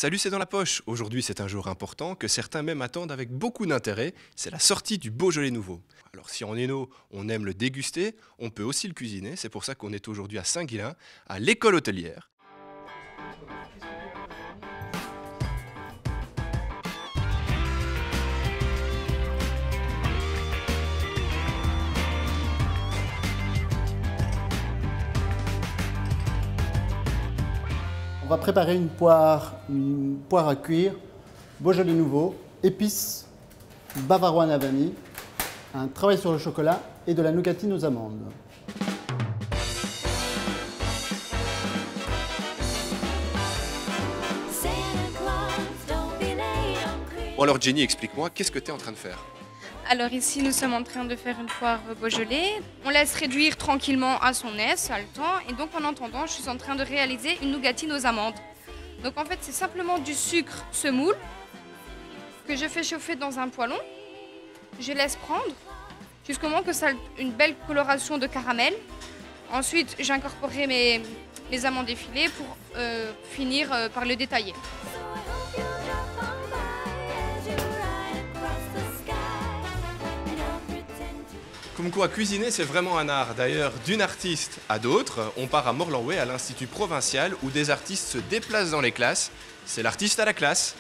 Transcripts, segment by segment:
Salut, c'est dans la poche. Aujourd'hui, c'est un jour important que certains même attendent avec beaucoup d'intérêt. C'est la sortie du Beaujolais nouveau. Alors, si en Hainaut, on aime le déguster, on peut aussi le cuisiner. C'est pour ça qu'on est aujourd'hui à Saint-Guilain, à l'école hôtelière. On va préparer une poire à cuire, Beaujolais nouveau, épices, bavarois à la vanille, un travail sur le chocolat et de la nougatine aux amandes. Bon alors Jenny, explique-moi, qu'est-ce que tu es en train de faire? Alors ici, nous sommes en train de faire une poire Beaujolais. On laisse réduire tranquillement à son aise, à le temps. Et donc en attendant, je suis en train de réaliser une nougatine aux amandes. Donc en fait, c'est simplement du sucre semoule que je fais chauffer dans un poêlon. Je laisse prendre jusqu'au moment que ça ait une belle coloration de caramel. Ensuite, j'incorporerai mes amandes effilées pour finir par le détailler. Comme quoi, cuisiner, c'est vraiment un art. D'ailleurs, d'une artiste à d'autres, on part à Morlanway, à l'Institut provincial, où des artistes se déplacent dans les classes. C'est l'artiste à la classe.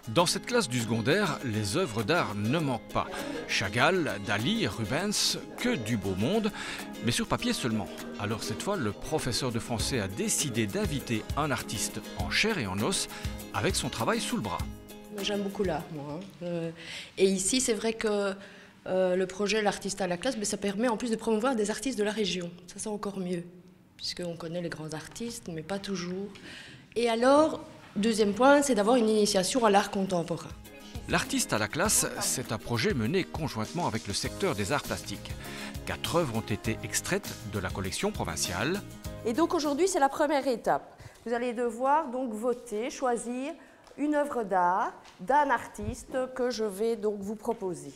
Dans cette classe du secondaire, les œuvres d'art ne manquent pas. Chagall, Dali, Rubens, que du beau monde, mais sur papier seulement. Alors cette fois, le professeur de français a décidé d'inviter un artiste en chair et en os, avec son travail sous le bras. J'aime beaucoup l'art, moi. Et ici, c'est vrai que le projet L'artiste à la classe, mais ça permet en plus de promouvoir des artistes de la région. Ça, c'est encore mieux, puisqu'on connaît les grands artistes, mais pas toujours. Et alors, deuxième point, c'est d'avoir une initiation à l'art contemporain. L'artiste à la classe, c'est un projet mené conjointement avec le secteur des arts plastiques. 4 œuvres ont été extraites de la collection provinciale. Et donc aujourd'hui, c'est la première étape. Vous allez devoir donc voter, choisir une œuvre d'art d'un artiste que je vais donc vous proposer.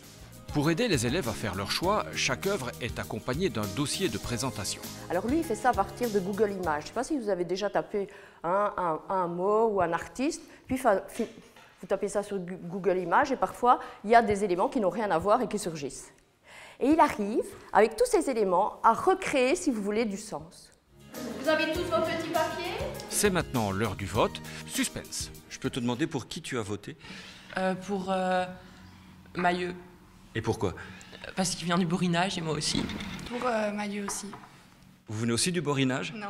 Pour aider les élèves à faire leur choix, chaque œuvre est accompagnée d'un dossier de présentation. Alors lui, il fait ça à partir de Google Images. Je ne sais pas si vous avez déjà tapé un mot ou un artiste, puis vous tapez ça sur Google Images et parfois, il y a des éléments qui n'ont rien à voir et qui surgissent. Et il arrive, avec tous ces éléments, à recréer, si vous voulez, du sens. Vous avez tous vos petits papiers? C'est maintenant l'heure du vote. Suspense. Je peux te demander pour qui tu as voté? Pour Mailleux. Et pourquoi? Parce qu'il vient du borinage et moi aussi. Pour Mailleux aussi. Vous venez aussi du borinage? Non,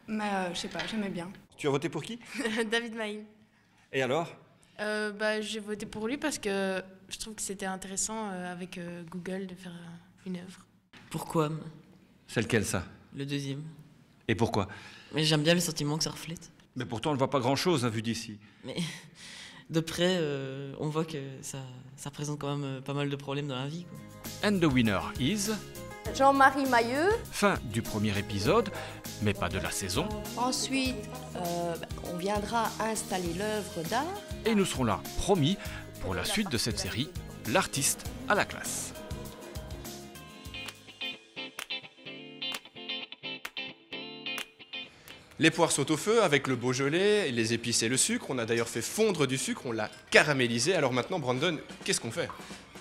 mais je sais pas, j'aimais bien. Tu as voté pour qui? David Maïn. Et alors? J'ai voté pour lui parce que je trouve que c'était intéressant avec Google de faire une œuvre. Pourquoi? C'est lequel ça? Le deuxième. Et pourquoi? Mais j'aime bien le sentiment que ça reflète. Mais pourtant on ne voit pas grand-chose vu d'ici. Mais de près, on voit que ça présente quand même pas mal de problèmes dans la vie, quoi. And the winner is... Jean-Marie Mailleux. Fin du premier épisode, mais pas de la saison. Ensuite, on viendra installer l'œuvre d'art. Et nous serons là, promis, pour la suite de cette série, l'artiste à la classe. Les poires sont au feu avec le Beaujolais, les épices et le sucre. On a d'ailleurs fait fondre du sucre, on l'a caramélisé. Alors maintenant, Brandon, qu'est-ce qu'on fait?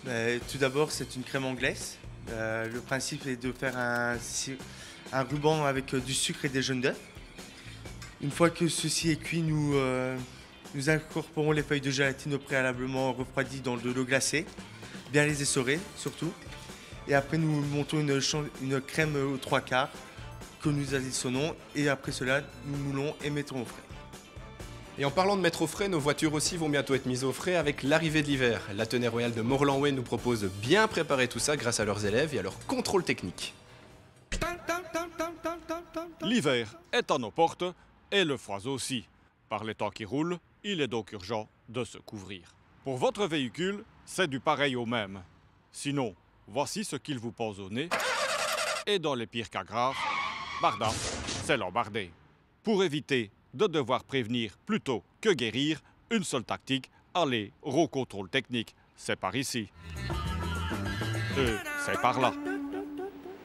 Tout d'abord, c'est une crème anglaise. Le principe est de faire un ruban avec du sucre et des jaunes d'œufs. Une fois que ceci est cuit, nous incorporons les feuilles de gélatine préalablement refroidies dans de l'eau glacée, bien les essorer surtout. Et après, nous montons une crème aux 3/4 que nous additionnons. Et après cela, nous moulons et mettons au frais. Et en parlant de mettre au frais, nos voitures aussi vont bientôt être mises au frais avec l'arrivée de l'hiver. L'Athénée Royal de Morlanway nous propose de bien préparer tout ça grâce à leurs élèves et à leur contrôle technique. L'hiver est à nos portes et le froid aussi. Par les temps qui roulent, il est donc urgent de se couvrir. Pour votre véhicule, c'est du pareil au même. Sinon, voici ce qu'il vous pose au nez. Et dans les pires cas graves, Barda, c'est l'embardé. Pour éviter de devoir prévenir plutôt que guérir, une seule tactique, aller au contrôle technique. C'est par ici. C'est par là.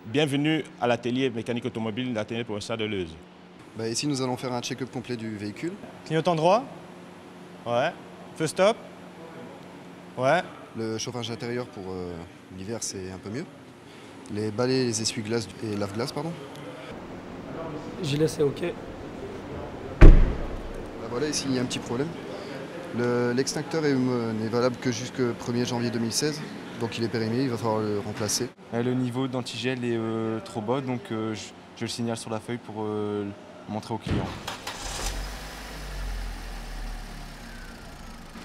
Bienvenue à l'atelier mécanique automobile de l'Athénée provincial de Leuze. Ici, nous allons faire un check-up complet du véhicule. Clignotant droit, Ouais. Feu stop. Ouais. Le chauffage intérieur pour l'hiver, c'est un peu mieux. Les balais, les essuie-glaces et lave-glace, pardon. Gilet, c'est OK. Bah voilà, ici, il y a un petit problème. L'extincteur n'est valable que jusqu'au 1er janvier 2016. Donc il est périmé, il va falloir le remplacer. Le niveau d'antigel est trop bas, donc je le signale sur la feuille pour le montrer au client.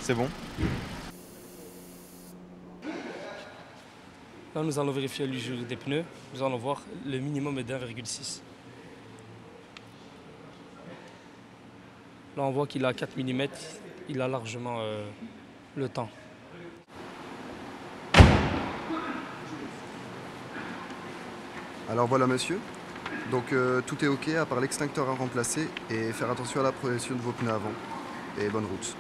C'est bon? Là, nous allons vérifier l'usure des pneus. Nous allons voir, le minimum est d'1,6. Là, on voit qu'il a 4 mm. Il a largement le temps. Alors voilà monsieur, donc tout est OK à part l'extincteur à remplacer et faire attention à la pression de vos pneus avant. Et bonne route.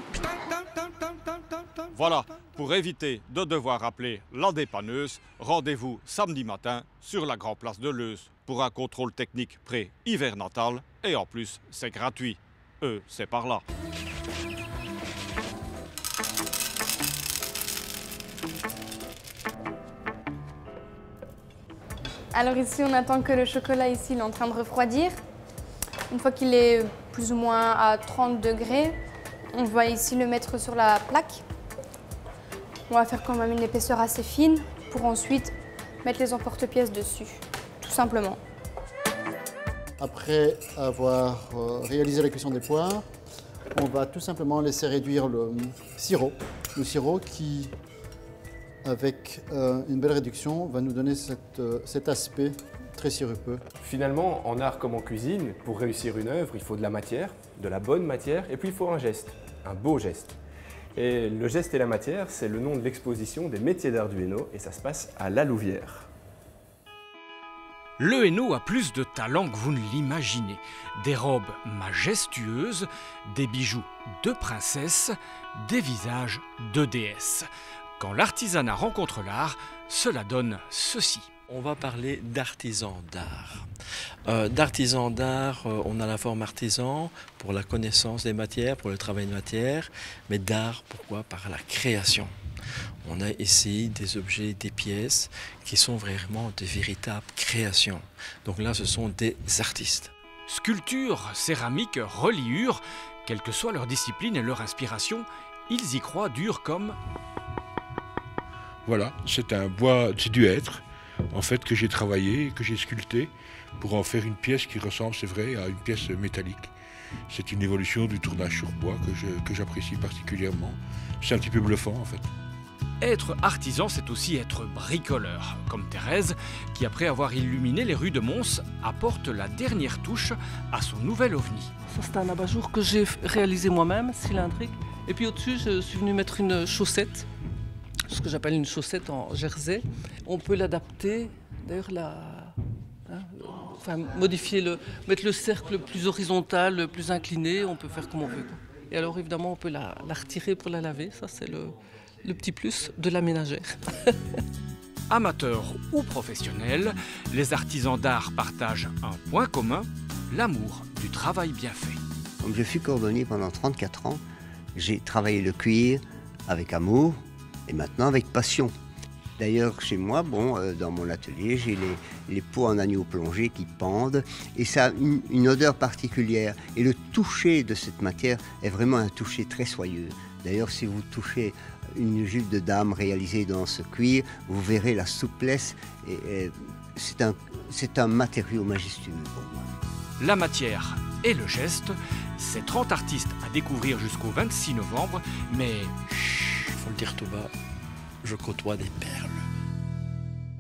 Voilà, pour éviter de devoir appeler la dépanneuse, rendez-vous samedi matin sur la Grand Place de Leuze pour un contrôle technique pré-hivernatal et en plus c'est gratuit. C'est par là. Alors ici, on attend que le chocolat ici il est en train de refroidir. Une fois qu'il est plus ou moins à 30 degrés, on va ici le mettre sur la plaque. On va faire quand même une épaisseur assez fine pour ensuite mettre les emporte-pièces dessus, tout simplement. Après avoir réalisé la cuisson des poires, on va tout simplement laisser réduire le sirop. Le sirop qui, avec une belle réduction, va nous donner cet aspect très sirupeux. Finalement, en art comme en cuisine, pour réussir une œuvre, il faut de la matière, de la bonne matière, et puis il faut un geste, un beau geste. Et le geste et la matière, c'est le nom de l'exposition des métiers d'art du Hainaut, et ça se passe à La Louvière. Le Hainaut a plus de talent que vous ne l'imaginez. Des robes majestueuses, des bijoux de princesse, des visages de déesses. Quand l'artisanat rencontre l'art, cela donne ceci. On va parler d'artisans d'art. D'artisans d'art, on a la forme artisan pour la connaissance des matières, pour le travail de matière, mais d'art, pourquoi? Par la création. On a ici des objets, des pièces qui sont vraiment de véritables créations. Donc là, ce sont des artistes. Sculpture, céramique, reliure, quelle que soit leur discipline et leur inspiration, ils y croient dur comme... Voilà, c'est un bois, c'est du hêtre, en fait, que j'ai travaillé, que j'ai sculpté, pour en faire une pièce qui ressemble, c'est vrai, à une pièce métallique. C'est une évolution du tournage sur bois que j'apprécie particulièrement. C'est un petit peu bluffant, en fait. Être artisan, c'est aussi être bricoleur, comme Thérèse, qui après avoir illuminé les rues de Mons, apporte la dernière touche à son nouvel ovni. Ça, c'est un abat-jour que j'ai réalisé moi-même, cylindrique. Et puis au-dessus, je suis venu mettre une chaussette, ce que j'appelle une chaussette en jersey. On peut l'adapter, d'ailleurs, modifier mettre le cercle plus horizontal, le plus incliné, on peut faire comme on veut. Et alors évidemment, on peut la retirer pour la laver, ça c'est le petit plus de la ménagère. Amateurs ou professionnels, les artisans d'art partagent un point commun, l'amour du travail bien fait. Comme je suis cordonnier pendant 34 ans, j'ai travaillé le cuir avec amour et maintenant avec passion. D'ailleurs, chez moi, dans mon atelier, j'ai les peaux en agneau plongé qui pendent et ça a une odeur particulière. Et le toucher de cette matière est vraiment un toucher très soyeux. D'ailleurs, si vous touchez une jupe de dame réalisée dans ce cuir, vous verrez la souplesse. C'est un matériau majestueux pour moi. La matière et le geste, c'est 30 artistes à découvrir jusqu'au 26 novembre, mais... Il faut le dire tout bas, je côtoie des perles.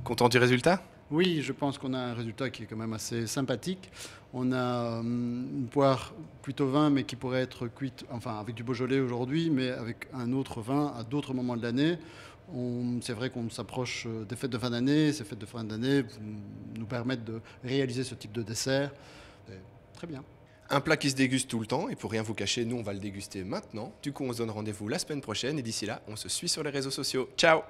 Content du résultat? Oui, je pense qu'on a un résultat qui est quand même assez sympathique. On a une poire plutôt vin, mais qui pourrait être cuite, enfin avec du Beaujolais aujourd'hui, mais avec un autre vin à d'autres moments de l'année. C'est vrai qu'on s'approche des fêtes de fin d'année. Ces fêtes de fin d'année nous permettent de réaliser ce type de dessert. Très bien. Un plat qui se déguste tout le temps, et pour rien vous cacher, nous on va le déguster maintenant. Du coup, on se donne rendez-vous la semaine prochaine, et d'ici là, on se suit sur les réseaux sociaux. Ciao!